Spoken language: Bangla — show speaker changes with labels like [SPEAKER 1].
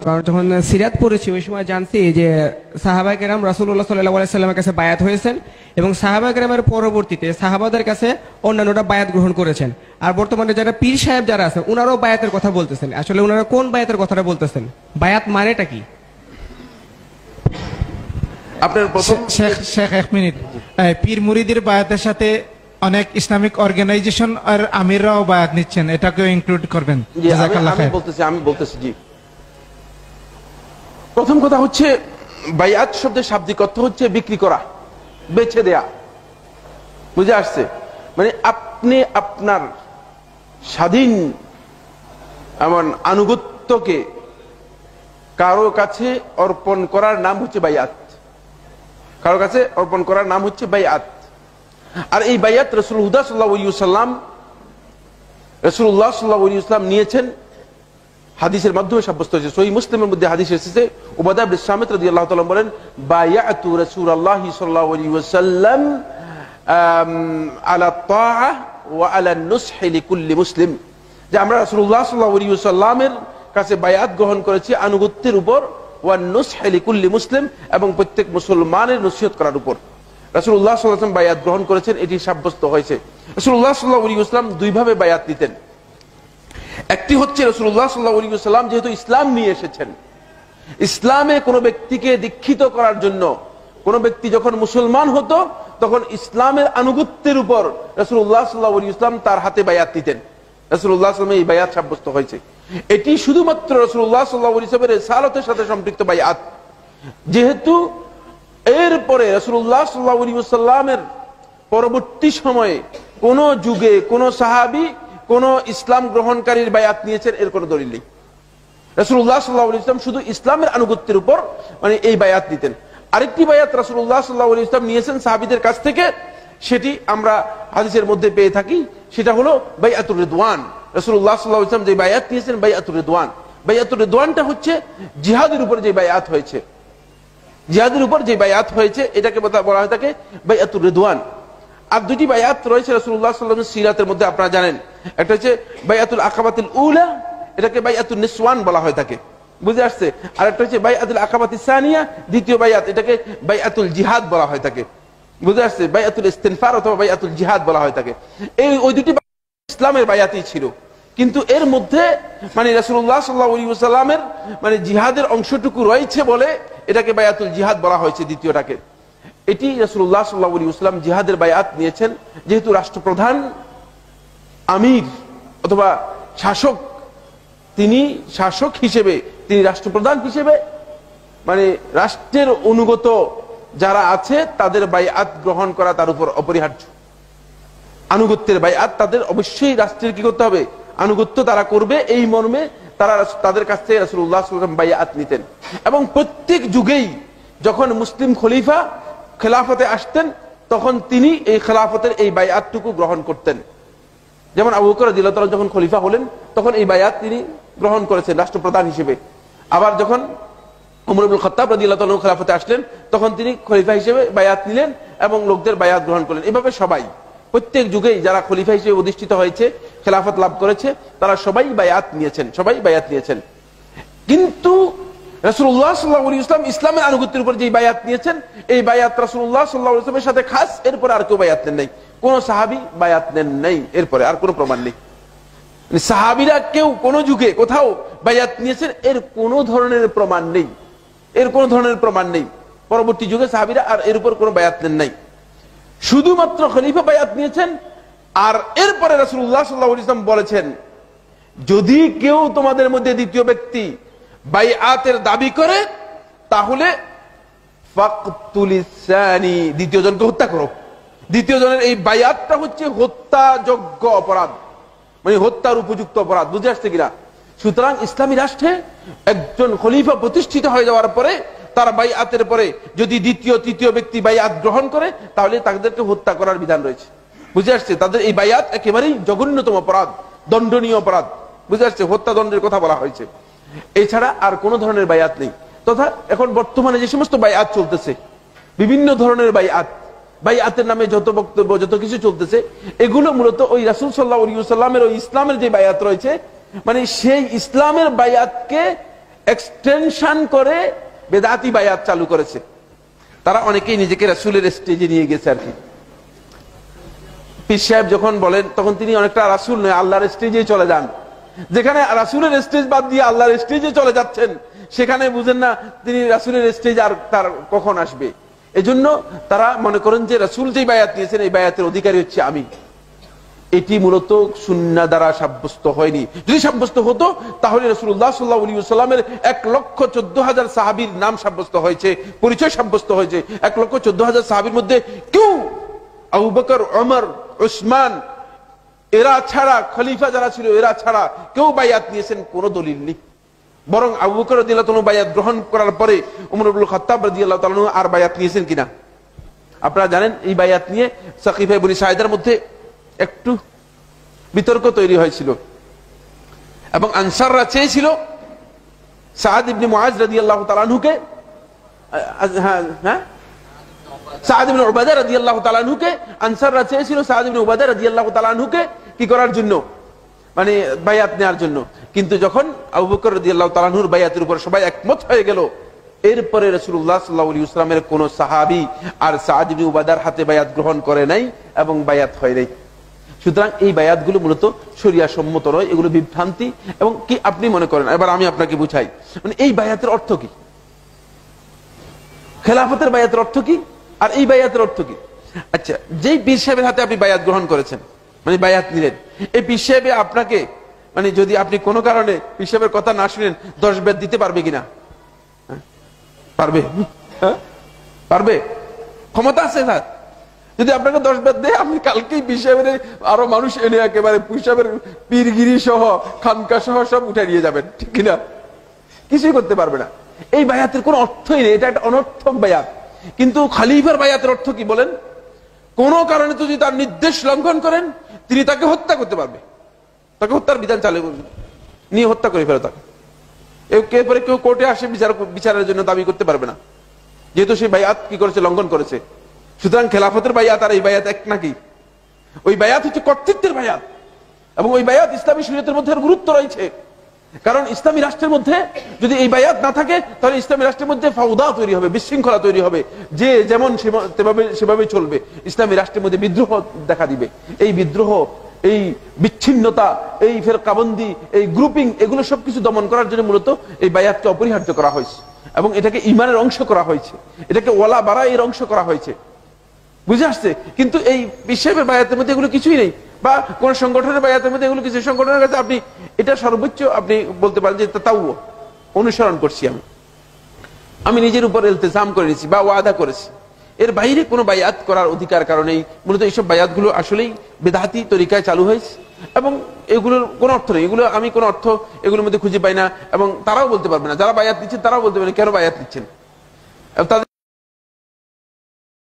[SPEAKER 1] কারণ যখন সিরাত পড়েছি ওই সময় জানছি যে সাহাবায়ে কেরাম রাসূলুল্লাহ সাল্লাল্লাহু আলাইহি সাল্লামের কাছে বায়াত হয়েছেন এবং সাহাবায়ে কেরামের পরবর্তীতে সাহাবাদের কাছে অন্যান্যরা বায়াত গ্রহণ করেছেন। আর বর্তমানে যারা পীর সাহেব যারা আছেন ওনারাও বায়াতের কথা বলতেছেন। আসলে ওনারা কোন বায়াতের কথাটা বলতেছেন? বায়াত মানেটা কি?
[SPEAKER 2] আপনার প্রথম
[SPEAKER 3] শেখ এক মিনিট, পীর মুরিদের বায়াতের সাথে অনেক ইসলামিক অর্গানাইজেশন আর আমিররাও বায়াত নিচ্ছেন, এটাকেও ইনক্লুড করবেন।
[SPEAKER 2] আমি বলতেছি জি। প্রথম কথা হচ্ছে বায়াত শব্দের শাব্দিক অর্থ হচ্ছে বিক্রি করা, বেচে দেয়া। বুঝে আসছে? মানে আপনি আপনার স্বাধীন এমন আনুগত্যকে কারো কাছে অর্পণ করার নাম হচ্ছে বায়াত। কারো কাছে অর্পণ করার নাম হচ্ছে বায়াত। আর এই বায়াত রাসূলুল্লাহ সাল্লাল্লাহু আলাইহি ওয়াসাল্লাম নিয়েছেন, হাদিসের মাধ্যমে সাব্যস্ত হয়েছে। সহিহ মুসলিমের মধ্যে হাদিস এসেছে, উবাদা ইবনে সামিত রাদিয়াল্লাহু তাআলা বলেন, বায়াতু রাসূলুল্লাহি সাল্লাল্লাহু আলাইহি ওয়াসাল্লাম আলা তাআ ওয়া আলা নুসহি লিকুল্লি মুসলিম, যে আমরা রাসূলুল্লাহ সাল্লাল্লাহু আলাইহি ওয়াসাল্লামের কাছে বায়াত গ্রহণ করেছি আনুগত্যের উপর, ওয়া নুসহি লিকুল্লি মুসলিম, এবং প্রত্যেক মুসলমানের নসিহত করার উপর রাসূলুল্লাহ সাল্লাল্লাহু আলাইহি ওয়াসাল্লাম বায়াত গ্রহণ করেছেন। এটি সাব্যস্ত হয়েছে। রাসূলুল্লাহ সাল্লাল্লাহু আলাইহি ওয়াসাল্লাম দুই ভাবে বায়াত নিতেন। একটি হচ্ছে রাসূলুল্লাহ সাল্লাল্লাহু আলাইহি ওয়াসাল্লাম যেহেতু ইসলাম নিয়ে এসেছেন, ইসলামে কোনো ব্যক্তিকে দীক্ষিত করার জন্য কোনো ব্যক্তি যখন মুসলমান হতো তখন ইসলামের আনুগত্যের উপর রাসূলুল্লাহ সাল্লাল্লাহু আলাইহি ওয়াসাল্লাম তার হাতে বায়াত দিতেন। রাসূলুল্লাহ সাল্লাল্লাহু আলাইহি ওয়াসাল্লাম এই বায়াত সাব্যস্ত হয়েছে। এটি শুধুমাত্র রাসূলুল্লাহ সাল্লাল্লাহু আলাইহি ওয়াসাল্লামের রিসালাতের সাথে সম্পৃক্ত বায়াত। যেহেতু এরপরে রাসূলুল্লাহ সাল্লাল্লাহু আলাইহি ওয়াসাল্লামের পরবর্তী সময়ে কোন যুগে কোন সাহাবী কোন ইসলাম গ্রহণকারীর বায়াত নিয়েছেন এর কোনো দলিল নেই। রাসূলুল্লাহ সাল্লাল্লাহু আলাইহি ওয়াসাল্লাম শুধু ইসলামের আনুগত্যের উপর মানে এই বায়াত দিতেন। আরেকটি বায়াত রাসূলুল্লাহ সাল্লাল্লাহু আলাইহি ওয়াসাল্লাম নিয়েছেন সাহাবীদের কাছ থেকে, সেটি আমরা হাদিসের মধ্যে পেয়ে থাকি, সেটা হলো বাইআতুর রিদওয়ান। রাসূলুল্লাহ সাল্লাল্লাহু আলাইহি ওয়াসাল্লাম যে বায়াত নিয়েছেন বাইআতুর রিদওয়ান। বাইআতুর রিদওয়ানটা হচ্ছে জিহাদের উপর যে বায়াত হয়েছে, জিহাদের উপর যে বায়াত হয়েছে এটাকে বলা হয় থাকে বাইআতুর রিদওয়ান। আর দুটি বায়াত রয়েছে রাসূলুল্লাহ সাল্লাল্লাহু আলাইহি ওয়াসাল্লামের সিরাতের মধ্যে, আপনারা জানেন। একটা হচ্ছে বাইআতুল আকাবাতুল উলা, এটাকে বাইআতুন নিসওয়ান বলা হয় থাকে, বুঝে আসছে? আর একটা হচ্ছে বাইআতুল আকাবাতিস সানিয়া, দ্বিতীয় বায়াত, এটাকে বাইআতুল জিহাদ বলা হয় থাকে, বুঝে আসছে? বাইআতুল ইস্তিনফার অথবা বাইআতুল জিহাদ বলা হয় থাকে। ওই দুটি ইসলামের বায়াতই ছিল, কিন্তু এর মধ্যে মানে রাসূলুল্লাহ সাল্লাল্লাহু আলাইহি ওয়াসাল্লামের মানে জিহাদের অংশটুকু রয়েছে বলে এটাকে বায়াতুল জিহাদ বলা হয়েছে দ্বিতীয়টাকে। এটি রাসূলুল্লাহ সাল্লাল্লাহু আলাইহি ওয়াসাল্লাম জিহাদের বায়াত নিয়েছেন যেহেতু রাষ্ট্রপ্রধান, আমির অথবা শাসক, তিনি শাসক হিসেবে, তিনি রাষ্ট্রপ্রধান হিসেবে মানে রাষ্ট্রের অনুগত যারা আছে তাদের বায়াত গ্রহণ করা তার উপর অপরিহার্য। আনুগত্যের বায়াত তাদের অবশ্যই রাষ্ট্রের কি করতে হবে? আনুগত্য তারা করবে, এই মর্মে তারা তাদের কাছ থেকে রাসূলুল্লাহ সাল্লাল্লাহু আলাইহি ওয়াসাল্লাম বায়াত নিতেন। এবং প্রত্যেক যুগেই যখন মুসলিম খলিফা খেলাফতে আসতেন তখন তিনি এই খেলাফতের এই বায়াতটুকু গ্রহণ করতেন। যেমন আবু বকর রাদিয়াল্লাহু তাআলা যখন খলিফা হলেন তখন এই বায়াত তিনি গ্রহণ করেছেন রাষ্ট্রপ্রধান হিসেবে। আবার যখন ওমর ইবনে খাত্তাব রাদিয়াল্লাহু তাআলা খেলাফতে আসলেন তখন তিনি খলিফা হিসেবে বায়াত নিলেন এবং লোকদের বায়াত গ্রহণ করলেন। এভাবে সবাই প্রত্যেক যুগেই যারা খলিফা হিসেবে অধিষ্ঠিত হয়েছে, খেলাফত লাভ করেছে, তারা সবাই বায়াত নিয়েছেন, সবাই বায়াত নিয়েছেন। কিন্তু রাসূলুল্লাহ সাল্লাল্লাহু আলাইহি ওয়াসাল্লাম ইসলামের আনুগত্যের উপর যে বায়াত নিয়েছেন এই বায়াত রাসূলুল্লাহ সাল্লাল্লাহু আলাইহি ওয়াসাল্লামের সাথে খাস, এরপর আর কেউ বায়াত নেন নাই, কোন সাহাবী বায়াত নেন নাই, এরপরে আর কোনো প্রমাণ নেই। সাহাবীরা কেউ কোন যুগে কোথাও বায়াত নিয়েছেন এর কোন ধরনের প্রমাণ নেই, এর কোন ধরনের প্রমাণ নেই। পরবর্তী যুগে সাহাবীরা আর এর উপর কোনো বায়াত নেন নাই, শুধুমাত্র খলিফা বায়াত নিয়েছেন। আর এরপরে রাসূলুল্লাহ সাল্লাল্লাহু আলাইহি ওয়াসাল্লাম বলেছেন, যদি কেউ তোমাদের মধ্যে দ্বিতীয় ব্যক্তি বায়াতের দাবি করে তাহলে ফাকতুলিস সানি, দ্বিতীয় জনকে হত্যা করো। দ্বিতীয় জনের এই বায়াতটা হচ্ছে হত্যাযোগ্য অপরাধ, মানে হত্যার উপযুক্ত অপরাধ, বুঝে আসছে কিনা? সুতরাং ইসলামী রাষ্ট্রে একজন খলিফা প্রতিষ্ঠিত হয়ে যাওয়ার পরে তার বায়াতের পরে যদি দ্বিতীয় তৃতীয় ব্যক্তি বায়াত গ্রহণ করে তাহলে তাদেরকে হত্যা করার বিধান রয়েছে, বুঝে আসছে? তাদের এই বায়াত একেবারেই জঘন্যতম অপরাধ, দণ্ডনীয় অপরাধ, বুঝে আসছে? হত্যা দণ্ডের কথা বলা হয়েছে। এছাড়া আর কোন ধরনের বায়াত নেই। তথা এখন বর্তমানে যে সমস্ত বায়াত চলতেছে, বিভিন্ন ধরনের বায়াত, বায়াতের নামে যত বক্তব্য যত কিছু চলতেছে, এগুলো মূলত ওই রাসূল সাল্লাল্লাহু আলাইহি ওয়াসাল্লামের ওই ইসলামের যে বায়াত রয়েছে, মানে সেই ইসলামের বায়াতকে এক্সটেনশন করে বেদাতি বায়াত চালু করেছে। তারা অনেকেই নিজেকে রাসূলের স্টেজে নিয়ে গেছে আর কি। পীর সাহেব যখন বলেন তখন তিনি অনেকটা রাসূল নয়, আল্লাহর স্টেজে চলে যান। যেখানে রাসূলের স্টেজ বাদ দিয়ে আল্লাহর স্টেজে চলে যাচ্ছেন, সেখানে বুঝেন না তিনি রাসূলের স্টেজ আর তার কখন আসবে। এজন্য তারা মনে করেন যে রাসূল যেই বায়াত নিয়েছেন এই বায়াতের অধিকারী হচ্ছে আমি। এটি মূলত সুন্নাহ দ্বারা সাব্যস্ত হয়নি। যদি সাব্যস্ত হতো তাহলে রাসূলুল্লাহ সাল্লাল্লাহু আলাইহি ওয়াসাল্লামের 1,14,000 সাহাবীর নাম সাব্যস্ত হয়েছে, পরিচয় সাব্যস্ত হয়েছে। 1,14,000 সাহাবীর মধ্যে কেউ আবু বকর, ওমর, উসমান এরা ছাড়া, খলিফা যারা ছিল এরা ছাড়া কেউ বায়াত নিয়েছেন কোনো দলিল নেই। বরং আবু বকর রাদিয়াল্লাহু তাআলা বায়াত গ্রহণ করার পরে ওমর ইবনে খাত্তাব রাদিয়াল্লাহু তাআলা আর বায়াত নিয়েছেন কিনা আপনারা জানেন। এই বায়াত নিয়ে সাকিফা বনি সাঈদার মধ্যে একটু বিতর্ক তৈরি হয়েছিল এবং আনসাররা চেয়েছিল সাদ ইবনে মুআজ রাদিয়াল্লাহু তাআলা আনহুকে, সাদ ইবনে উবাদা রাদিয়াল্লাহু তাআলা আনহুকে, আনসাররা চেয়েছিল সাদ ইবনে উবাদা রাদিয়াল্লাহু তাআলা আনহুকে কি করার জন্য, মানে বায়াত নেওয়ার জন্য। কিন্তু যখন আবু বকর রাদিয়াল্লাহু তাআলা আনহুর বায়াতের উপর সবাই একমত হয়ে গেল, এরপরে রাসূলুল্লাহ সাল্লাল্লাহু আলাইহি ওয়াসাল্লামের কোন সাহাবী আর সাদ ইবনে উবাদার হাতে বায়াত গ্রহণ করে নাই এবং বায়াত হয় নাই। সুতরাং এই বায়াতগুলো মূলত শরিয়া সম্মত নয়, এগুলো বিভ্রান্তি। এবং কি আপনি মনে করেন, এবার আমি আপনাকে বুঝাই, মানে এই বায়াতের অর্থ কি, খেলাফতের বায়াতের অর্থ কি আর এই বায়াতের অর্থ কি? আচ্ছা, যেই পীর সাহেবের হাতে আপনি বায়াত গ্রহণ করেছেন, মানে বায়াত নিলেন, এই পীর সাহেব আপনাকে, মানে যদি আপনি কোনো কারণে পীর সাহেবের কথা না শুনেন 10 বেত দিতে পারবে কিনা? পারবে? পারবে? ক্ষমতা আছে স্যার? যদি আপনাকে 10 বেত দেয়, আপনি কালকেই পীর সাহেবের আরো মানুষ এনে একেবারে পীর সাহেবের পীরগিরি সহ খানকা সহ সব উঠে নিয়ে যাবেন, ঠিক কিনা? কিছুই করতে পারবে না। এই বায়াতের কোনো অর্থই নেই, এটা একটা অনর্থক বায়াত। কিন্তু খলিফার বায়াতের অর্থ কি বলেন? কোন কারণে যদি তার নির্দেশ লঙ্ঘন করেন, তিনি তাকে হত্যা করতে পারবে, তাকে হত্যার বিধান চালু নিয়ে হত্যা করে ফেলে তাকে। এরপরে কেউ কোর্টে আসে বিচারের জন্য দাবি করতে পারবে না, যেহেতু সেই বায়াত কি করেছে, লঙ্ঘন করেছে। সুতরাং খেলাফতের বায়াত আর এই বায়াত এক নাকি? ওই বায়াত হচ্ছে কর্তৃত্বের বায়াত, এবং ওই বায়াত ইসলামী শরীয়তের মধ্যে গুরুত্ব রয়েছে। কারণ ইসলামী রাষ্ট্রের মধ্যে যদি এই বায়াত না থাকে, তাহলে ইসলামী রাষ্ট্রের মধ্যে ফাউদা তৈরি হবে, বিশৃঙ্খলা তৈরি হবে, যে যেমন সেভাবে চলবে। ইসলামী রাষ্ট্রের মধ্যে বিদ্রোহ দেখা দিবে। এই বিদ্রোহ, এই বিচ্ছিন্নতা, এই ফেরকাবন্দি, এই গ্রুপিং, এগুলো সবকিছু দমন করার জন্য মূলত এই বায়াতকে অপরিহার্য করা হয়েছে এবং এটাকে ঈমানের অংশ করা হয়েছে, এটাকে ওয়ালা বারা এর অংশ করা হয়েছে। বুঝে আসছে? কিন্তু এই বিশ্বের বায়াতের মধ্যে এগুলো কিছুই নেই, বা কোন সংগঠনের বায়াতের মধ্যে এগুলো কিছু। সংগঠনের কাছে আপনি এটা সর্বোচ্চ আপনি বলতে পারেন যে তাও অনুসরণ করছি, আমি নিজের উপর ইলতিজাম করে নিয়েছি বা ওয়াদা করেছি। এর বাইরে কোনো বায়াত করার অধিকার কারণেই মূলত এইসব বায়াতগুলো আসলেই বেদাতি তরিকায় চালু হয়েছে এবং এগুলোর কোনো অর্থ নেই। এগুলো আমি কোনো অর্থ এগুলোর মধ্যে খুঁজে পাই না এবং তারাও বলতে পারবে না, যারা বায়াত নিচ্ছেন তারাও বলতে পারবে না কেন বায়াত নিচ্ছেন। তাদের